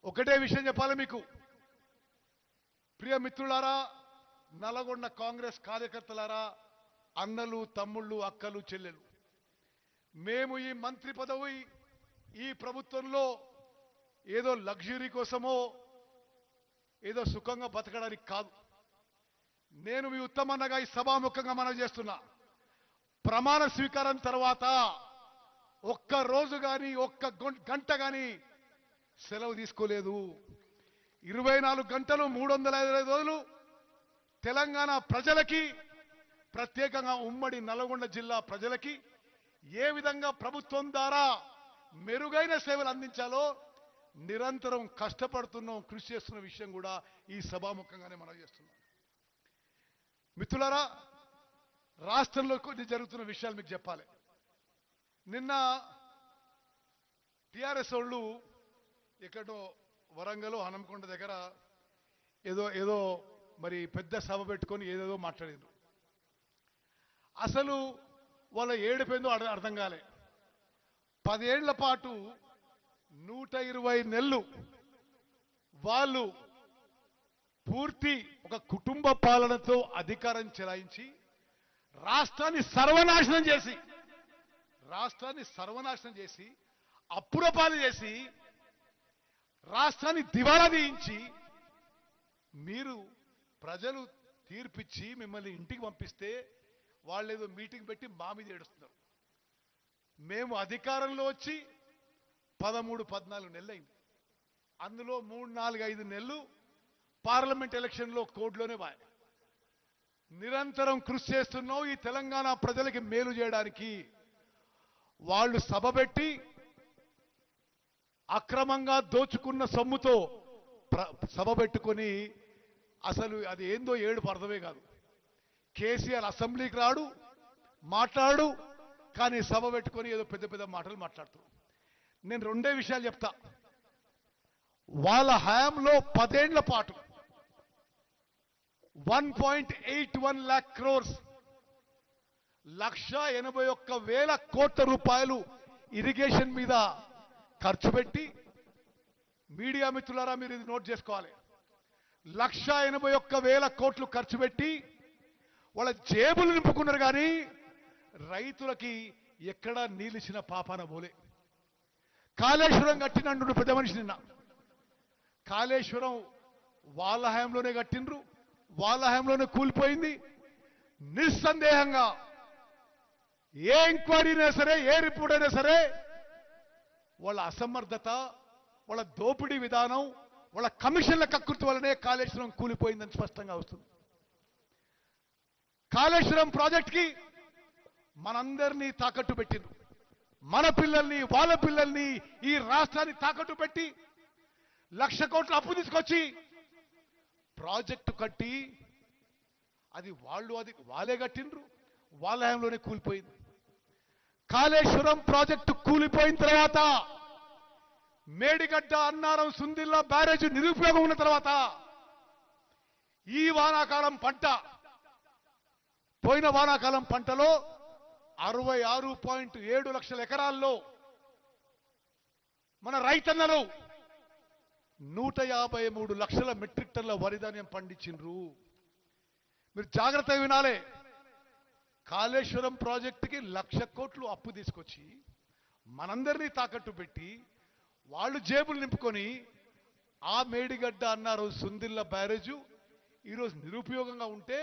ఒకటే విషయం చెప్పాలి మీకు, ప్రియ మిత్రులారా, నల్గొండ కాంగ్రెస్ కార్యకర్తలారా, అన్నలు తమ్ముళ్ళు అక్కలు చెల్లెలు, మేము ఈ మంత్రి పదవి ఈ ప్రభుత్వంలో ఏదో లగ్జరీ కోసమో ఏదో సుఖంగా బతకడానికి కాదు. నేను మీ ఉత్తమన్నగా ఈ సభాముఖంగా మనవి చేస్తున్నా, ప్రమాణ స్వీకారం తర్వాత ఒక్క రోజు కానీ ఒక్క గంట కానీ సెలవు తీసుకోలేదు. 24 గంటలు 365 రోజులు తెలంగాణ ప్రజలకి, ప్రత్యేకంగా ఉమ్మడి నల్గొండ జిల్లా ప్రజలకి ఏ విధంగా ప్రభుత్వం ద్వారా మెరుగైన సేవలు అందించాలో నిరంతరం కష్టపడుతున్నాం, కృషి చేస్తున్న విషయం కూడా ఈ సభాముఖంగానే మనం చేస్తున్నాం. మిత్రులారా, రాష్ట్రంలో కొన్ని జరుగుతున్న విషయాలు మీకు చెప్పాలి. నిన్న టిఆర్ఎస్ వాళ్ళు ఎక్కడో వరంగల్ హనంకొండ దగ్గర ఏదో మరి పెద్ద సభ పెట్టుకొని ఏదేదో మాట్లాడారు. అసలు వాళ్ళ ఏడుపేందో అర్థం కాలే. 10 ఏళ్ల పాటు 120 నెలలు వాళ్ళు పూర్తి ఒక కుటుంబ పాలనతో అధికారం చెలాయించి రాష్ట్రాన్ని సర్వనాశనం చేసి అప్పుల పాలు చేసి రాష్ట్రాన్ని దివాలా తీయించి మీరు ప్రజలు తీర్పిచ్చి మిమ్మల్ని ఇంటికి పంపిస్తే వాళ్ళు ఏదో మీటింగ్ పెట్టి మా మీద ఏడుస్తున్నారు. మేము అధికారంలో వచ్చి 13-14 నెలలు అయింది. అందులో 3-4-5 నెలలు పార్లమెంట్ ఎలక్షన్లో కోడ్లోనే బాయ్. నిరంతరం కృషి చేస్తున్నాం ఈ తెలంగాణ ప్రజలకి మేలు చేయడానికి. వాళ్ళు సభ పెట్టి అక్రమంగా దోచుకున్న సొమ్ముతో సభ పెట్టుకొని అసలు అది ఏందో ఏడుపు అర్థమే కాదు. కేసీఆర్ అసెంబ్లీకి రాడు, మాట్లాడు, కానీ సభ పెట్టుకొని ఏదో పెద్ద పెద్ద మాటలు మాట్లాడుతూ. నేను 2 విషయాలు చెప్తా. వాళ్ళ హయాంలో 10 ఏళ్ల పాటు 1.81 lakh crores 1,81,000 కోట్ల రూపాయలు ఇరిగేషన్ మీద ఖర్చు పెట్టి, మీడియా మిత్రులారా మీరు ఇది నోట్ చేసుకోవాలి, 1,81,000 కోట్లు ఖర్చు పెట్టి వాళ్ళ జేబులు నింపుకున్నారు. కానీ రైతులకి ఎక్కడా నీళ్ళిచ్చిన పాపాన పోలే. కాళేశ్వరం కట్టినండు పెద్ద మనిషి నిన్న. కాళేశ్వరం వాళ్ళ హయాంలోనే కట్టిండ్రు, వాళ్ళ హయాంలోనే కూలిపోయింది. నిస్సందేహంగా ఏ ఎంక్వైరీ అయినా సరే, ఏ రిపోర్ట్ అయినా సరే, వాళ్ళ అసమర్థత, వాళ్ళ దోపిడీ విధానం, వాళ్ళ కమిషన్ల కకృతి వల్లనే కాళేశ్వరం కూలిపోయిందని స్పష్టంగా వస్తుంది. కాళేశ్వరం ప్రాజెక్ట్కి మనందరినీ తాకట్టు పెట్టిండ్రు. మన పిల్లల్ని, వాళ్ళ పిల్లల్ని, ఈ రాష్ట్రాన్ని తాకట్టు పెట్టి 1,00,000 కోట్ల అప్పు తీసుకొచ్చి ప్రాజెక్టు కట్టి అది వాళ్ళే కట్టిండ్రు, వాళ్ళ హయాంలోనే కూలిపోయింది. కాళేశ్వరం ప్రాజెక్టు కూలిపోయిన తర్వాత, మేడిగడ్డ, అన్నారం, సుందిల్లా బ్యారేజ్ నిరుపయోగం ఉన్న తర్వాత ఈ వానాకాలం పంట, పోయిన వానాకాలం పంటలో 66.7 లక్షల ఎకరాల్లో మన రైతన్నలు 153 లక్షల మెట్రిక్ టన్నుల వరి ధాన్యం పండించిండ్రు. మీరు జాగ్రత్తగా వినాలే. కాళేశ్వరం ప్రాజెక్టుకి 1,00,000 కోట్లు అప్పు తీసుకొచ్చి మనందరినీ తాకట్టు పెట్టి వాళ్ళు జేబులు నింపుకొని ఆ మేడిగడ్డ, అన్నారు, సుందిల్ల బ్యారేజు ఈరోజు నిరుపయోగంగా ఉంటే